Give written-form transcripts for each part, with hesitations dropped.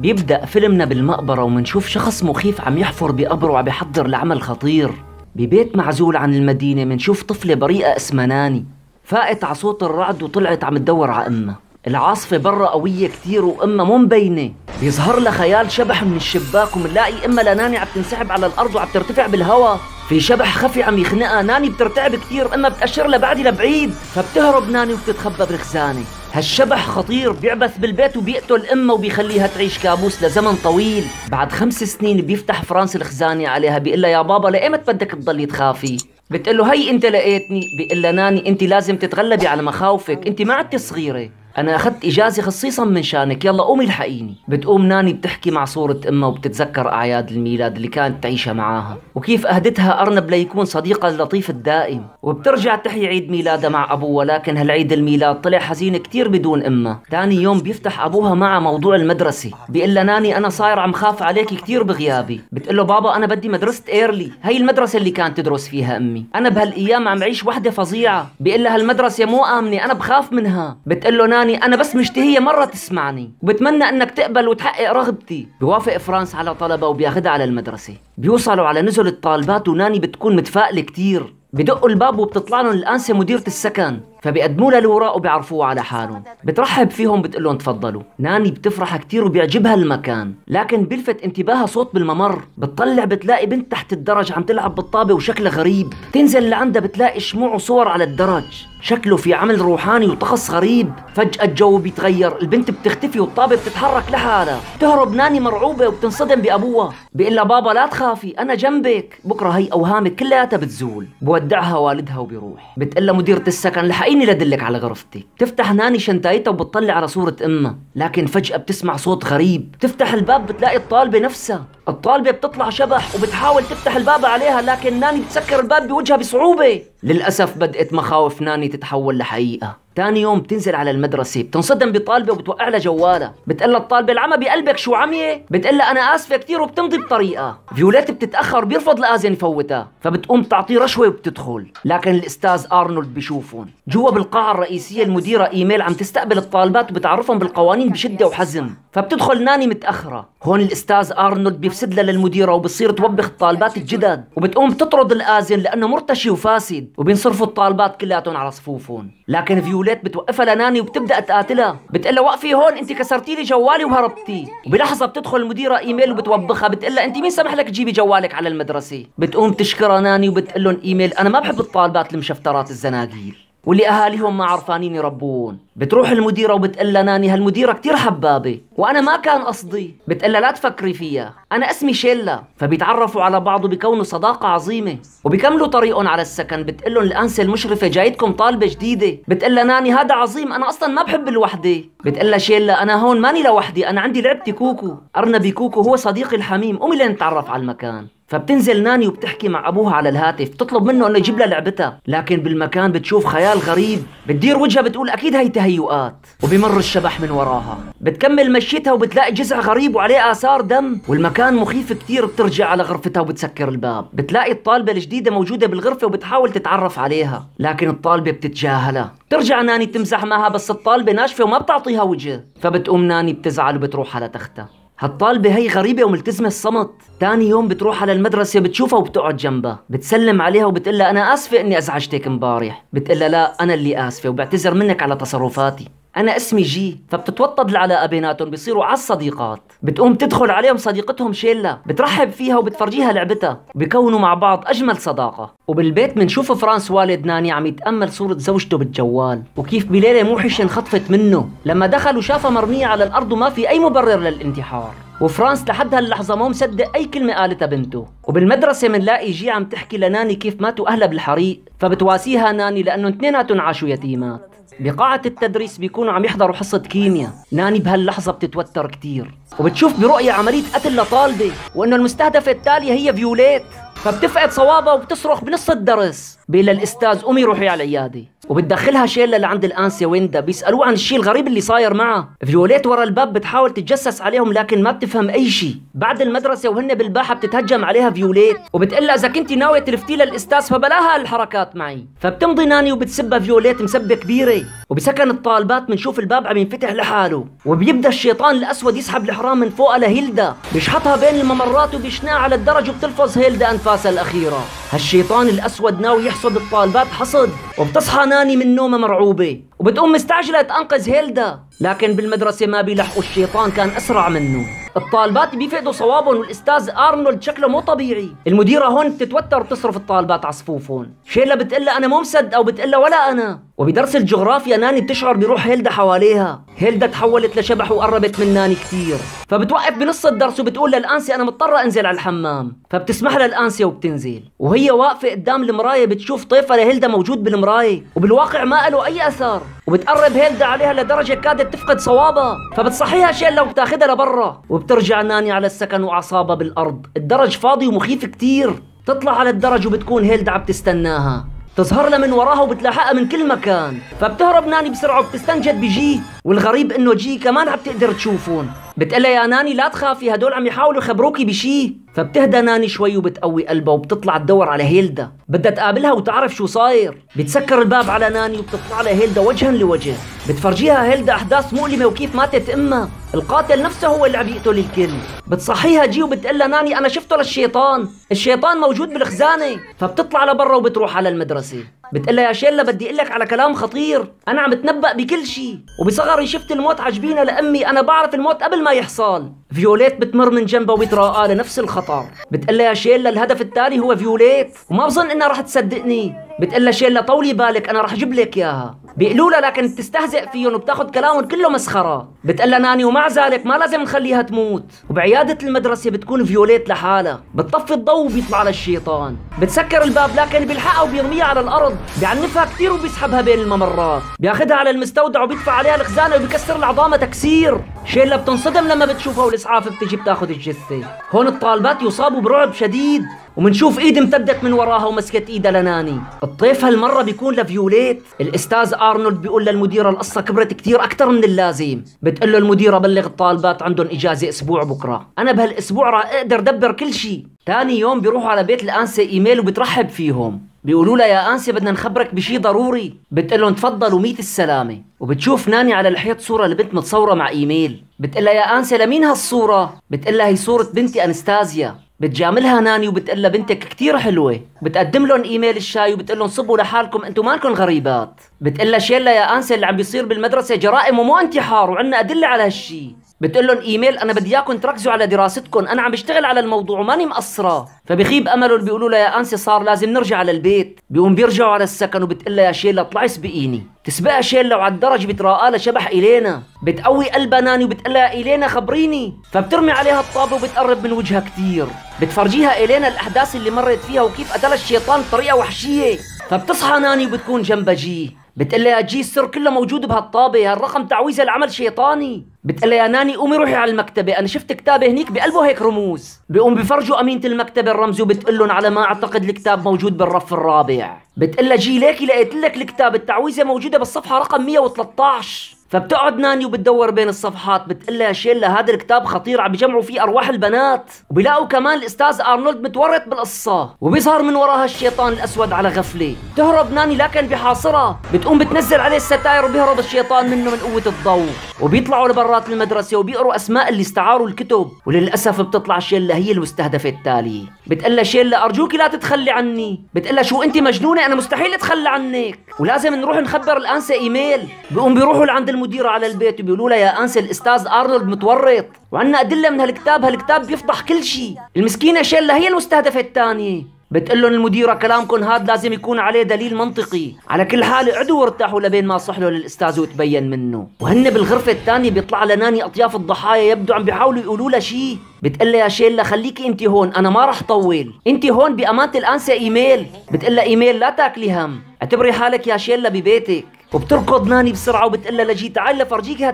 بيبدأ فيلمنا بالمقبرة ومنشوف شخص مخيف عم يحفر بقبره وعم يحضر لعمل خطير. ببيت معزول عن المدينة منشوف طفلة بريئة اسمها ناني فاقت على صوت الرعد وطلعت عم تدور على أمها. العاصفة برا قوية كتير وأمها مو مبينة. بيظهر لها خيال شبح من الشباك ومنلاقي أمها لناني عم تنسحب على الأرض وعم ترتفع بالهواء. في شبح خفي عم يخنقها. ناني بترتعب كتير، أمها بتأشر لها بعدي لبعيد، فبتهرب ناني وبتتخبى بالخزانة. هالشبح خطير بيعبث بالبيت وبيقتل أمها وبيخليها تعيش كابوس لزمن طويل. بعد 5 سنين بيفتح فرانس الخزانة عليها بيقول لها يا بابا لإيمت بدك تضلي تخافي؟ بتقول له هي انت لقيتني. بيقول لها ناني انت لازم تتغلبي على مخاوفك، انت ما عدتي صغيرة، أنا أخذت إجازة خصيصا من شانك، يلا قومي الحقيني. بتقوم ناني بتحكي مع صورة أمها وبتتذكر أعياد الميلاد اللي كانت تعيشها معاها وكيف أهدتها أرنب ليكون صديقها اللطيف الدائم. وبترجع تحيي عيد ميلادها مع أبوها، لكن هالعيد الميلاد طلع حزين كتير بدون أمها. تاني يوم بيفتح أبوها مع موضوع المدرسة. بيقول لها ناني أنا صاير عم خاف عليكي كتير بغيابي. بتقول له بابا أنا بدي مدرسة إيرلي، هي المدرسة اللي كانت تدرس فيها أمي، أنا بهالأيام عم عيش وحدة فظيعة. بيقول لها هالمدرسة مو آمنة، أنا بخاف منها. بتقول له ناني أنا بس مشتهية مرة تسمعني وبتمنى أنك تقبل وتحقق رغبتي. بيوافق فرانس على طلبه وبياخدها على المدرسة. بيوصلوا على نزل الطالبات وناني بتكون متفائلة كتير. بدقوا الباب وبتطلع لهم الأنسة مديرة السكن، فبيقدموا لها الوراق وبيعرفوها على حالهم. بترحب فيهم بتقول لهم تفضلوا. ناني بتفرح كتير وبيعجبها المكان، لكن بيلفت انتباهها صوت بالممر. بتطلع بتلاقي بنت تحت الدرج عم تلعب بالطابة وشكلها غريب. تنزل لعندها بتلاقي شموع وصور على الدرج، شكله في عمل روحاني وطقس غريب. فجأة الجو بيتغير، البنت بتختفي والطابة بتتحرك لحالها. بتهرب ناني مرعوبة وبتنصدم بأبوها. بيقول لها بابا لا تخافي أنا جنبك، بكرة هي أوهامك كلياتها بتزول. بودعها والدها وبيروح. بتقول لها مديرة السكن لحقيني لدلك على غرفتي. تفتح ناني شنطايتها وبتطلع على صورة أمها، لكن فجأة بتسمع صوت غريب. تفتح الباب بتلاقي الطالبة نفسها. الطالبة بتطلع شبح وبتحاول تفتح الباب عليها، لكن ناني بتسكر الباب بوجهها بصعوبة. للأسف بدأت مخاوف ناني تتحول لحقيقة. تاني يوم بتنزل على المدرسة بتنصدم بطالبة وبتوقع لها جوالها. بتقول لها الطالبة العمى بقلبك شو عمية؟ بتقول لها أنا آسفة كتير وبتمضي بطريقة. فيوليت بتتأخر بيرفض لآزن يفوتها، فبتقوم تعطيه رشوة وبتدخل. لكن الأستاذ أرنولد بيشوفهم جوا بالقاعة الرئيسية. المديرة إيميل عم تستقبل الطالبات وبتعرفهم بالقوانين بشدة وحزم، فبتدخل ناني متأخرة. هون الأستاذ أرنولد بيفسد لها للمديرة وبتصير توبخ الطالبات الجدد، وبتقوم بتطرد الآزن لأنه مرتشي وفاسد، وبينصرفوا الطالبات كلياتهم على صفوفهم. لكن فيوليت بتوقفها لناني وبتبدأ تقاتلها. بتقول لها وقفي هون، انت كسرتي لي جوالي وهربتي. وبلحظة بتدخل المديرة إيميل وبتوبخها. بتقول لها انت مين سمح لك تجيبي جوالك على المدرسة؟ بتقوم تشكرها ناني وبتقول لهم إيميل انا ما بحب الطالبات المشفترات الزناقيل واللي اهاليهم ما عرفانين يربون. بتروح المديره وبتقول لها ناني هالمديره كتير حبابه وانا ما كان قصدي. بتقول لها لا تفكري فيها، انا اسمي شيلا. فبيتعرفوا على بعض وبيكونوا صداقه عظيمه وبيكملوا طريقهم على السكن. بتقول لهم الانسه المشرفه جايتكم طالبه جديده. بتقول لها ناني هذا عظيم، انا اصلا ما بحب الوحده. بتقول لها شيلا انا هون ماني لوحدي، انا عندي لعبتي كوكو. ارنبي كوكو هو صديقي الحميم، قومي لنتعرف على المكان. فبتنزل ناني وبتحكي مع أبوها على الهاتف، تطلب منه أنه يجيب لها لعبتها. لكن بالمكان بتشوف خيال غريب. بتدير وجهها بتقول أكيد هي تهيؤات، وبيمر الشبح من وراها. بتكمل مشيتها وبتلاقي جزع غريب وعليه آثار دم، والمكان مخيف كتير. بترجع على غرفتها وبتسكر الباب. بتلاقي الطالبة الجديدة موجودة بالغرفة وبتحاول تتعرف عليها، لكن الطالبة بتتجاهلها. ترجع ناني تمزح معها بس الطالبة ناشفة وما بتعطيها وجه. فبتقوم ناني بتزعل وبتروح على تختها. هالطالبة هي غريبة وملتزمة الصمت. تاني يوم بتروح على المدرسة بتشوفها وبتقعد جنبها. بتسلم عليها وبتقول لها أنا آسفة إني أزعجتك امبارح. بتقول لها لا أنا اللي آسفة وبعتذر منك على تصرفاتي، أنا اسمي جي. فبتتوطد العلاقة بيناتهم، بيصيروا عز صديقات. بتقوم تدخل عليهم صديقتهم شيلا، بترحب فيها وبتفرجيها لعبتها، وبيكونوا مع بعض أجمل صداقة. وبالبيت منشوف فرانس والد ناني عم يتأمل صورة زوجته بالجوال، وكيف بليلة موحشة انخطفت منه. لما دخل وشافها مرمية على الأرض وما في أي مبرر للانتحار. وفرانس لحد هاللحظة مو مصدق أي كلمة قالتها بنته. وبالمدرسة منلاقي جي عم تحكي لناني كيف ماتوا أهلها بالحريق، فبتواسيها ناني لأنه اثنيناتهم عاشوا يتيمات. بقاعة التدريس بيكونوا عم يحضروا حصة كيمياء. ناني بهاللحظة بتتوتر كتير وبتشوف برؤية عملية قتل لطالبة، وإنه المستهدفة التالية هي فيوليت. فبتفقد صوابها وبتصرخ بنص الدرس. بيقول الاستاذ قومي روحي على العياده. وبتدخلها شيلا لعند الانسه ويندا، بيسالوه عن الشيء الغريب اللي صاير معها. فيوليت ورا الباب بتحاول تتجسس عليهم لكن ما بتفهم اي شيء. بعد المدرسه وهن بالباحه بتتهجم عليها فيوليت وبتقلها اذا كنتي ناويه تلفتي للاستاذ فبلاها الحركات معي. فبتمضي ناني وبتسبها فيوليت مسبه كبيره. وبسكن الطالبات بنشوف الباب عم ينفتح لحاله، وبيبدا الشيطان الاسود يسحب الحرام من فوقها لهيلدا، بيشحطها بين الممرات وبيشنقها على الدرج وبتلفظ هيلدا انفاسها الاخيره. هالشيطان الاسود ناوي يحصد الطالبات حصد. وبتصحى ناني من نومها مرعوبه وبتقوم مستعجله تنقذ هيلدا، لكن بالمدرسه ما بيلحقوا، الشيطان كان اسرع منه. الطالبات بيفقدوا صوابهم والاستاذ ارنولد شكله مو طبيعي. المديره هون بتتوتر وتصرف الطالبات على صفوفهم. شيلا بتقلها انا مو مصدقه وبتقلها ولا انا. وبدرس الجغرافيا ناني بتشعر بروح هيلدا حواليها. هيلدا تحولت لشبح وقربت من ناني كثير، فبتوقف بنص الدرس وبتقول للانسه انا مضطره انزل على الحمام. فبتسمح لها الانسه وبتنزل، وهي واقفه قدام المرايه بتشوف طيفها لهيلدا موجود بالمرايه وبالواقع ما له اي اثر. وبتقرب هيلدا عليها لدرجه كادت تفقد صوابها، فبتصحيها شيلا وبتاخذها لبرا. وبترجع ناني على السكن واعصابها بالارض. الدرج فاضي ومخيف كثير. تطلع على الدرج وبتكون هيلدا عم تستناها، تظهر لها من وراها وبتلاحقها من كل مكان. فبتهرب ناني بسرعه وبتستنجد بجي، والغريب انه جي كمان عم تقدر تشوفهم. بتقلها يا ناني لا تخافي، هدول عم يحاولوا يخبروكي بشي. فبتهدى ناني شوي وبتقوي قلبها وبتطلع تدور على هيلدا، بدها تقابلها وتعرف شو صاير. بتسكر الباب على ناني وبتطلع لها هيلدا وجها لوجه. بتفرجيها هيلدا احداث مؤلمه وكيف ماتت امها. القاتل نفسه هو اللي عم يقتل الكل. بتصحيها جي وبتقلها ناني انا شفته للشيطان، الشيطان موجود بالخزانه. فبتطلع لبرا وبتروح على المدرسه. بتقلها يا شيلا بدي اقول لك على كلام خطير، انا عم بتنبأ بكل شيء، وبصغري شفت الموت عجبينه لامي، انا بعرف الموت قبل ما يحصل. فيوليت بتمر من جنبها وبتراقى لنفس الخطر. بتقلها يا شيلا الهدف التالي هو فيوليت، وما بظن انها رح تصدقني. بتقلها شيلا طولي بالك انا رح اجيب لك اياها. بيقولوا لها لكن بتستهزئ فيهم وبتاخذ كلامهم كله مسخره. بتقلها ناني ومع ذلك ما لازم نخليها تموت. وبعياده المدرسه بتكون فيوليت لحالها، بتطفي الضوء وبيطلع للشيطان. بتسكر الباب لكن بيلحقها وبيرميها على الارض، بيعنفها كثير وبيسحبها بين الممرات، بياخذها على المستودع وبيدفع عليها الخزانه وبيكسر العظامه تكسير. شيلا بتنصدم لما بتشوفها والاسعاف بتجي بتاخذ الجثه. هون الطالبات يصابوا برعب شديد، ومنشوف ايد امتدت من وراها ومسكت ايدها لناني. الطيف هالمره بيكون لفيوليت. الاستاذ ارنولد بيقول للمديره القصه كبرت كثير اكثر من اللازم. بتقول له المديره بلغ الطالبات عندهم اجازه اسبوع بكره، انا بهالاسبوع راح اقدر دبر كل شيء. ثاني يوم بيروحوا على بيت الانسه ايميل وبترحب فيهم. بيقولوا لها يا انسه بدنا نخبرك بشيء ضروري. بتقول لهم تفضلوا ميت السلامه. وبتشوف ناني على الحيط صوره لبنت متصوره مع ايميل. بتقول لها يا انسه لمين هالصوره؟ بتقول لها هي صوره بنتي انستازيا. بتجاملها ناني وبتقول لها بنتك كثير حلوه. بتقدم لهم ايميل الشاي وبتقول لهم صبوا لحالكم انتم مالكم غريبات. بتقول لها شيلا يا انسه اللي عم بيصير بالمدرسه جرائم ومو انتحار وعندنا ادله على هالشيء. بتقول لهم ايميل انا بدي اياكم تركزوا على دراستكم، انا عم بشتغل على الموضوع وماني مقصره. فبخيب املهم بيقولوا لها يا انسه صار لازم نرجع على البيت. بيقوم بيرجعوا على السكن وبتقول لها يا شيلا اطلعي سبقيني. تسبقها شيلا وعلى الدرج بتراقى لشبح إيلينا. بتقوي قلبها ناني وبتقول لها إيلينا خبريني. فبترمي عليها الطابه وبتقرب من وجهها كثير. بتفرجيها إيلينا الاحداث اللي مرت فيها وكيف قتلها الشيطان بطريقه وحشيه. فبتصحى ناني وبتكون جنبها جي. بتقول لها يا جي السر كله موجود بهالطابه، هالرقم تعويذه لعمل شيطاني. بتقول لها يا ناني قومي روحي على المكتبه، انا شفت كتابه هنيك بقلبه هيك رموز. بيقوم بفرجوا امينه المكتبه الرمز وبتقول لهم على ما اعتقد الكتاب موجود بالرف الرابع. بتقول لها جي ليكي لقيت لك الكتاب، التعويذه موجوده بالصفحه رقم 113. فبتقعد ناني وبتدور بين الصفحات. بتقول لها شيلا هذا الكتاب خطير عم بيجمعوا فيه ارواح البنات. وبيلاقوا كمان الاستاذ ارنولد متورط بالقصه، وبيظهر من وراها الشيطان الاسود على غفله. تهرب ناني لكن بحاصرها. بتقوم بتنزل عليه الستاير وبيهرب الشيطان منه من قوه الضوء. وبيطلعوا لبرات المدرسه وبيقروا اسماء اللي استعاروا الكتب. وللاسف بتطلع شيلا هي المستهدفه التاليه. بتقول لها شيلا ارجوكي لا تتخلي عني. بتقول لها شو انت مجنونه، انا مستحيل اتخلى عنك ولازم نروح نخبر الانسه ايميل. بيقوم بيروحوا لعند المديره على البيت وبيقولوا لها يا انسه الاستاذ ارنولد متورط وعندنا ادله من هالكتاب بيفضح كل شيء. المسكينه شيلا هي المستهدفه الثانيه. بتقول لهم المديره كلامكم هذا لازم يكون عليه دليل منطقي، على كل حال اقعدوا وارتاحوا لبين ما صحلوا للاستاذ وتبين منه. وهن بالغرفه الثانيه بيطلع لناني اطياف الضحايا يبدو عم بيحاولوا يقولوا لها شيء. بتقول لها يا شيلا خليكي انت هون، انا ما رح طول، انت هون بامانه الانسه ايميل. بتقول لها ايميل لا تاكلي هم، اعتبري حالك يا شيلا ببيتك. وبتركض ناني بسرعه وبتقول لها لجي تعالي لفرجيكي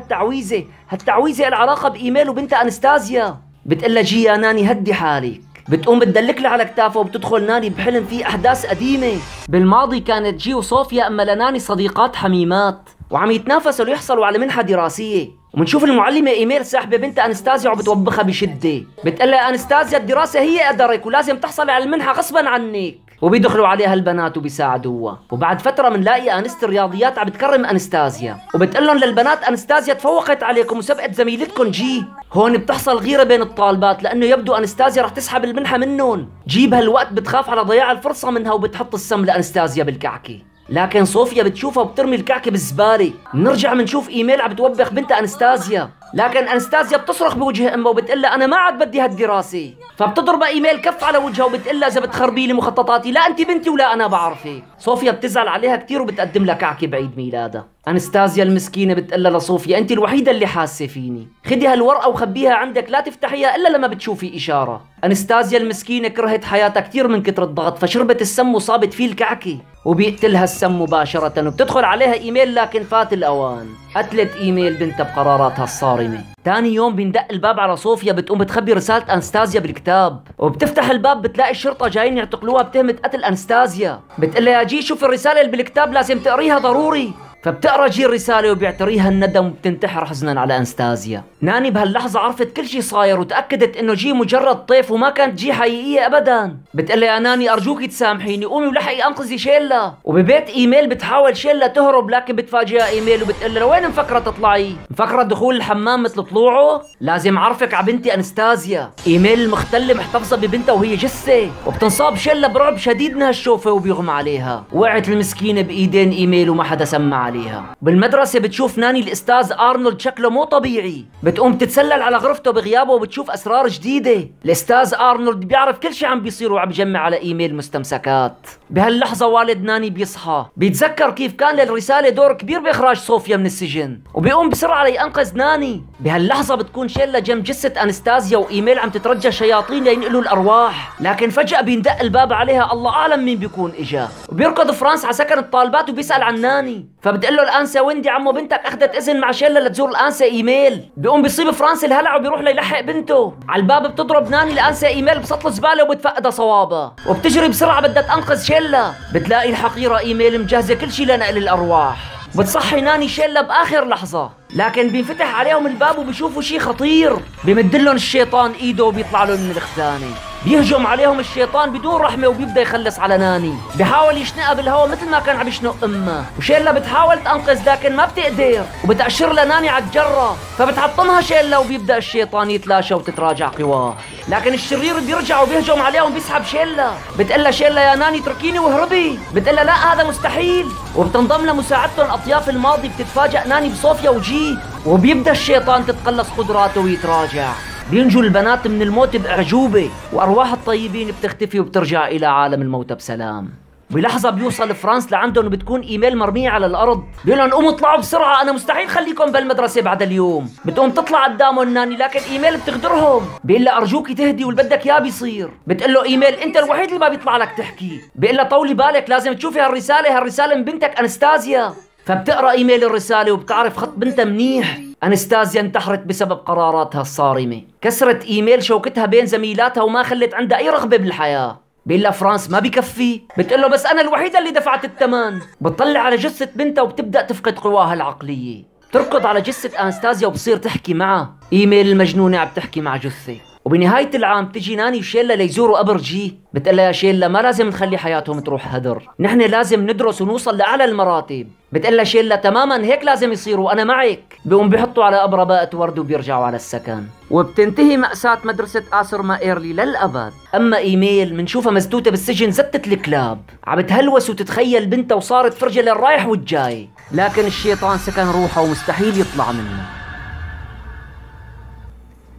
هالتعويذه العلاقه بايميل وبنتها انستازيا. بتقول لها جي يا ناني هدي حالك، بتقوم بتدلك لها على كتافها وبتدخل ناني بحلم فيه احداث قديمة. بالماضي كانت جي وصوفيا اما لناني صديقات حميمات وعم يتنافسوا ليحصلوا على منحة دراسية. ومنشوف المعلمة إيميل ساحبة بنتها أنستازيا وبتوبخها بشدة. بتقلها أنستازيا الدراسة هي قدرك ولازم تحصلي على المنحة غصبا عنك. وبيدخلوا عليها البنات وبيساعدوها. وبعد فترة منلاقي أنست الرياضيات عم بتكرم أنستازيا وبتقلن للبنات أنستازيا تفوقت عليكم وسبقت زميلتكم جي. هون بتحصل غيرة بين الطالبات لأنه يبدو أنستازيا رح تسحب المنحة منهم. جي بهالوقت بتخاف على ضياع الفرصة منها وبتحط السم لأنستازيا بالكعكة. لكن صوفيا بتشوفها وبترمي الكعكة بالزبالة. بنرجع بنشوف إيميل عم بتوبخ بنتها أنستازيا. لكن أنستازيا بتصرخ بوجه أمها وبتقلها أنا ما عاد بدي هالدراسة. فبتضرب إيميل كف على وجهها وبتقلها إذا بتخربي لي مخططاتي لا أنت بنتي ولا أنا بعرفك. صوفيا بتزعل عليها كتير وبتقدم لها كعكة بعيد ميلادها. أنستازيا المسكينة بتقلها لصوفيا أنت الوحيدة اللي حاسة فيني، خدي هالورقة وخبيها عندك لا تفتحيها إلا لما بتشوفي إشارة. أنستازيا المسكينة كرهت حياتها كتير من كتر الضغط فشربت السم وصابت فيه الكعكة وبيقتلها السم مباشرة. وبتدخل عليها إيميل لكن فات الأوان. قتلت إيميل بنتها بقراراتها الصارمة. تاني يوم بيندق الباب على صوفيا بتقوم بتخبي رسالة أنستازيا بالكتاب وبتفتح الباب بتلاقي الشرطة جايين يعتقلوها بتهمة قتل أنستازيا. بتقلها يا جي شوف الرسالة اللي بالكتاب لازم تقريها ضروري. فبتقرا جي الرسالة وبيعتريها الندم وبتنتحر حزنا على أنستازيا. ناني بهاللحظة عرفت كل شي صاير وتأكدت إنه جي مجرد طيف وما كانت جي حقيقية أبدا. بتقلها يا ناني أرجوكي تسامحيني قومي ولحقي أنقذي شيلا. وببيت إيميل بتحاول شيلا تهرب لكن بتفاجئها إيميل وبتقلها لوين مفكرة تطلعي؟ مفكرة دخول الحمام مثل طلوعه؟ لازم أعرفك ع بنتي أنستازيا. إيميل المختلة محتفظة ببنتها وهي جثة وبتنصاب شيلا برعب شديد من هالشوفة وبيغمى عليها. وقعت المسكينة بإيدين إيميل وما حدا سمع عليها. بالمدرسة بتشوف ناني الأستاذ أرنولد شكله مو طبيعي. بتقوم تتسلل على غرفته بغيابه وبتشوف أسرار جديدة. الأستاذ أرنولد بيعرف كل شي عم بيصير وعم بجمع على إيميل مستمسكات. بهاللحظة والد ناني بيصحى بيتذكر كيف كان للرسالة دور كبير بإخراج صوفيا من السجن وبيقوم بسرعة لينقذ ناني. بهاللحظة بتكون شيلا جنب جثة أنستازيا وإيميل عم تترجى شياطين لينقلوا الأرواح. لكن فجأة بيندق الباب عليها الله أعلم مين بيكون إجا. وبيركض فرانس على سكن الطالبات وبيسأل عن ناني. فبتقول له الأنسة ويندي عمو بنتك أخذت إذن مع شيلا لتزور الأنسة إيميل. بيقوم بيصيب فرانس الهلع وبيروح ليلحق بنته. على الباب بتضرب ناني الأنسة إيميل بسطل زبالة وبتفقدها صوابها وبتجري بسرعة بدها تنقذ شيلا. بتلاقي الحقيرة إيميل مجهزة كل شي لنقل الأرواح. بتصحي ناني شيلا بآخر لحظة لكن بينفتح عليهم الباب وبيشوفوا شي خطير. بيمدلهم الشيطان إيده وبيطلع لهم من الخزانة. بيهجم عليهم الشيطان بدون رحمة وبيبدأ يخلص على ناني. بيحاول يشنقها بالهواء مثل ما كان عم يشنق أمها. وشيلا بتحاول تنقذ لكن ما بتقدر وبتأشر لناني على الجرة. فبتحطمها شيلا وبيبدأ الشيطان يتلاشى وتتراجع قواه. لكن الشرير بيرجع وبيهجم عليهم بيسحب شيلا. بتقلها شيلا يا ناني اتركيني واهربي. بتقلها لا هذا مستحيل. وبتنضم لمساعدتهم أطياف الماضي. بتتفاجأ ناني بصوفيا وجي وبيبدأ الشيطان تتقلص قدراته ويتراجع. بينجوا البنات من الموت بأعجوبة وأرواح الطيبين بتختفي وبترجع إلى عالم الموتى بسلام. بلحظة بيوصل فرانس لعندهم وبتكون إيميل مرمية على الأرض. بيقول لهم قوموا اطلعوا بسرعة أنا مستحيل خليكم بالمدرسة بعد اليوم. بتقوم تطلع قدامهم ناني لكن إيميل بتغدرهم. بيقول لها أرجوكي تهدي واللي بدك إياه بيصير. بتقول له إيميل أنت الوحيد اللي ما بيطلع لك تحكي. بيقول لها طولي بالك لازم تشوفي هالرسالة من بنتك أنستازيا. فبتقرأ إيميل الرسالة وبتعرف خط بنتها منيح. أنستازيا انتحرت بسبب قراراتها الصارمة. كسرت إيميل شوكتها بين زميلاتها وما خلت عندها أي رغبة بالحياة. بيقول لها فرانس ما بكفي. بتقول له بس أنا الوحيدة اللي دفعت الثمن. بتطلع على جثة بنتها وبتبدأ تفقد قواها العقلية. تركض على جثة أنستازيا وبصير تحكي معها. إيميل المجنونة عم تحكي مع جثة. وبنهاية العام تجي ناني وشيلا ليزوروا قبر جي. بتقلها يا شيلا ما لازم نخلي حياتهم تروح هدر. نحن لازم ندرس ونوصل لأعلى المراتب. بتقلها شيلا تماما هيك لازم يصير وأنا معك. بيقوم بيحطوا على قبرها باقة ورد وبيرجعوا على السكن. وبتنتهي مأساة مدرسة آسر ما إيرلي للأبد. أما إيميل منشوفها مسدودة بالسجن زتت الكلاب. عم بتهلوس وتتخيل بنتها وصارت فرجة للرايح والجاي. لكن الشيطان سكن روحها ومستحيل يطلع منه.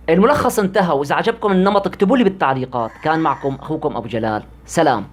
الملخص انتهى وإذا عجبكم النمط اكتبوا لي بالتعليقات. كان معكم أخوكم أبو جلال. سلام.